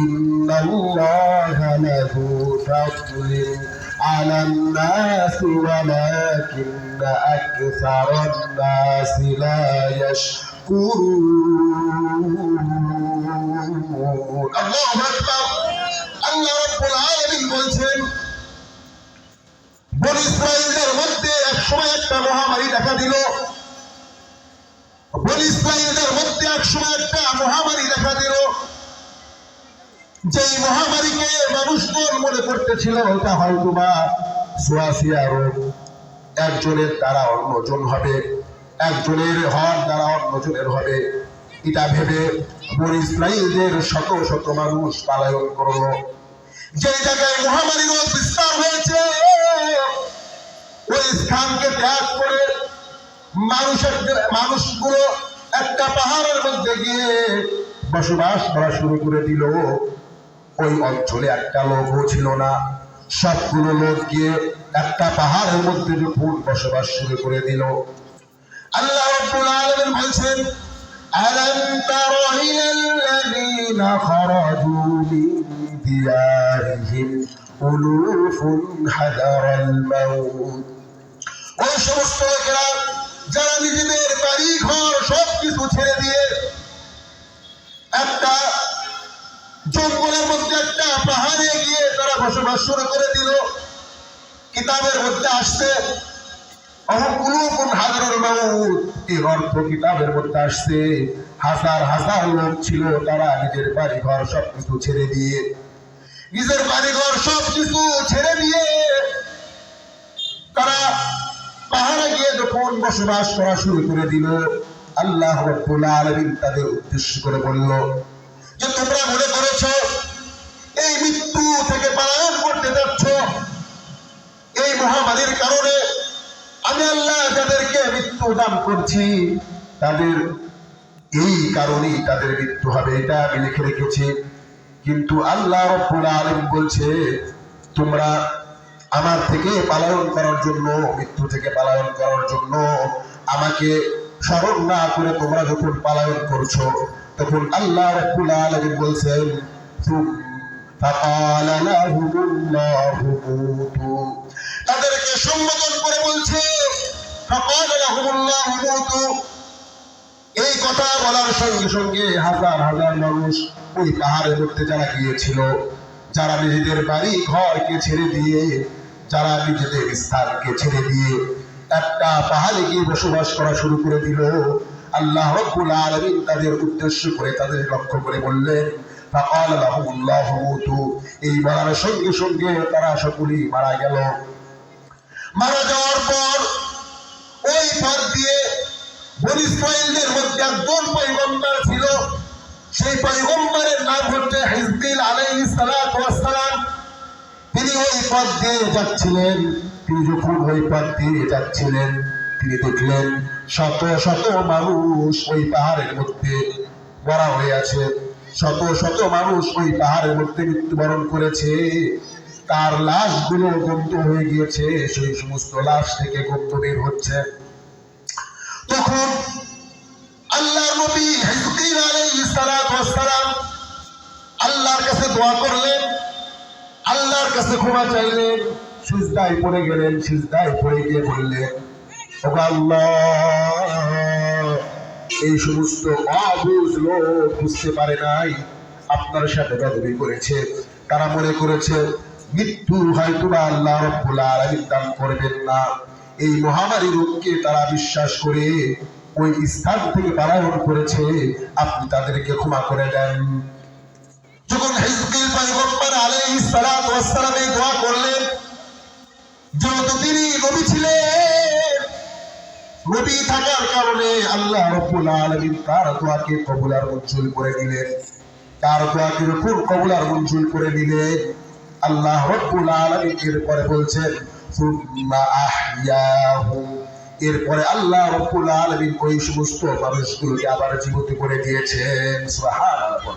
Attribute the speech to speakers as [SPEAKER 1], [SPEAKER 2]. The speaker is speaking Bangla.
[SPEAKER 1] ইন্নাল্লাহা লাযু ফাদলিন আলান নাসি ওয়ালাকিন্না আকসারান নাসি লা ইয়াশকুরুন। আল্লাহু আকবার। আল্লাহ রাব্বুল আলামিন বলছেন, বনী ইসরাঈলদের মধ্যে একসময় একটা মহামারী দেখা দিল। বনী ইসরাঈলদের মধ্যে একসময় একটা মহামারী দেখা দিল। যেই মহামারীকে মানুষজন মনে করতেছিল ওটা হয়তো বা সোয়াসিয়া রোগ, একজনের দ্বারা অন্যজন হবে, একজনের হওয়ার দ্বারা অন্যজনের হবে। এটা ভেবে বনী ইসরাঈলদের শত শত মানুষ পলায়ন করলো। যে জায়গায় মহামারী রোগ বিস্তার হয়েছে ওই স্থানকে ত্যাগ করে মানুষগুলো একটা পাহাড়ের মধ্যে গিয়ে বসবাস করা শুরু করে দিল। ওই অঞ্চলে একটা লোকও ছিল না, সবগুলো লোক গিয়ে একটা পাহাড়ের মধ্যে যখন বসবাস শুরু করে দিল। আল্লাহ রাব্বুল আলামিন বলছেন, আলাম তারা ইলাল্লাযীনা খারাজু মিন দিয়ারিহিম উলুফুন হাদারাল মাউত। ওই সমস্ত লোকেরা যারা নিজেদের বাড়ি ঘর সবকিছু ছেড়ে দিয়ে একটা জঙ্গলের মধ্যে একটা পাহাড়ে গিয়ে তারা বসবাস শুরু করে দিল। কিতাবের মধ্যে আসছে এর অর্থ কিতাবের মধ্যে আসছে হাজার হাজার লোক ছিল, তারা নিজের বাড়ি ঘর সবকিছু ছেড়ে দিয়ে তারা পাহাড়ে গিয়ে যখন বসবাস করা শুরু করে দিল, আল্লাহ রাব্বুল আলামিন তাদের উদ্দেশ্য করে বলল যে তোমরা মনে করেছ এই মৃত্যু থেকে পলায়ন করতে যাচ্ছ, এই মহামারীর কারণে আমি আল্লাহ যাদেরকে মৃত্যু দান করছি তাদের এই কারণেই তাদের মৃত্যু হবে, এটা আমি লিখে রেখেছি। কিন্তু আল্লাহ রাব্বুল আলামিন বলছে তোমরা আমার থেকে পলায়ন করার জন্য, মৃত্যু থেকে পলায়ন করার জন্য আমাকে স্মরণ না করে তোমরা যখন পলায়ন করছো, তখন আল্লাহ রাব্বুল আলামিন বলছেন ফাকালা লাহুমুল্লাহু মুতু, তাদেরকে সম্বোধন করে বলছে ফাকালা লাহুমুল্লাহু মুতু। এই কথা বলার সঙ্গে সঙ্গে হাজার হাজার মানুষ ওই পাহাড়ের মধ্যে যারা গিয়েছিল, যারা নিজেদের বাড়ি ঘরকে ছেড়ে দিয়ে, যারা নিজেদের স্থানকে ছেড়ে দিয়ে একটা পাহাড়ে গিয়ে বসবাস করা শুরু করে দিল, আল্লাহ রাব্বুল আলামিন তাদের উদ্দেশ্য করে তাদের লক্ষ্য করে বললেন ফাকালা লাহুমুল্লাহু মুতু। এই বলার সঙ্গে সঙ্গে তারা সকলেই মারা গেল। মারা যাওয়ার পর ওই পথ দিয়ে বনী ইসরাঈলদের মধ্যে একজন পয়গম্বর ছিল, সেই পয়গম্বরের নাম হচ্ছে হিজকিল আলাইহিস সালাতু ওয়াস সালাম। তিনি ওই পথ দিয়ে যাচ্ছিলেন। তিনি যখন ওই পথ দিয়ে যাচ্ছিলেন তিনি দেখলেন শত শত মানুষ ওই পাহাড়ের মধ্যে মরা হয়ে আছে, শত শত মানুষ ওই পাহাড়ের মধ্যে মৃত্যুবরণ করেছে। তার লাশগুলো গন্ধ হয়ে গিয়েছে, সেই সমস্ত লাশ থেকে গন্ধ বের হচ্ছে। তখন আল্লাহর নবী হিজকিল আলাইহিস সালাতু ওয়াস সালাম আল্লাহর কাছে দোয়া করলেন, আল্লাহর কাছে ক্ষমা চাইলেন, সিজদায় পড়ে গেলেন। সিজদায় পড়ে গিয়ে বললেন ওগো আল্লাহ, এই সমস্ত অবুঝ লোক বুঝতে পারে নাই আপনার সাথে বেয়াদবি করেছে, তারা মনে করেছে মৃত্যু হয়তো আল্লাহ রাব্বুল আলামিন দান করবেন না। এই মহামারী রোগকে তারা বিশ্বাস করে ওই স্থান থেকে পলায়ন করেছে, আপনি তাদেরকে ক্ষমা করে দেন। যখন হিজকিল পয়গম্বর আলাইহিস সালাতু ওয়াস সালাম এই দোয়া করলেন, যেহেতু তিনি নবী ছিলেন, নবী থাকার কারণে আল্লাহ রাব্বুল আলামিন তার দোয়াকে কবুল আর মঞ্জুর করে নিলেন। তার দোয়াকে যখন কবুল আর মঞ্জুর করে নিলেন, আল্লাহ রাব্বুল আলামিন এরপরে বলছেন সুম্মা আহইয়াহু, এরপরে আল্লাহ রাব্বুল আলামিন ওই সমস্ত মানুষগুলোকে আবার জীবিত করে দিয়েছেন। সুবহানাল্লাহ।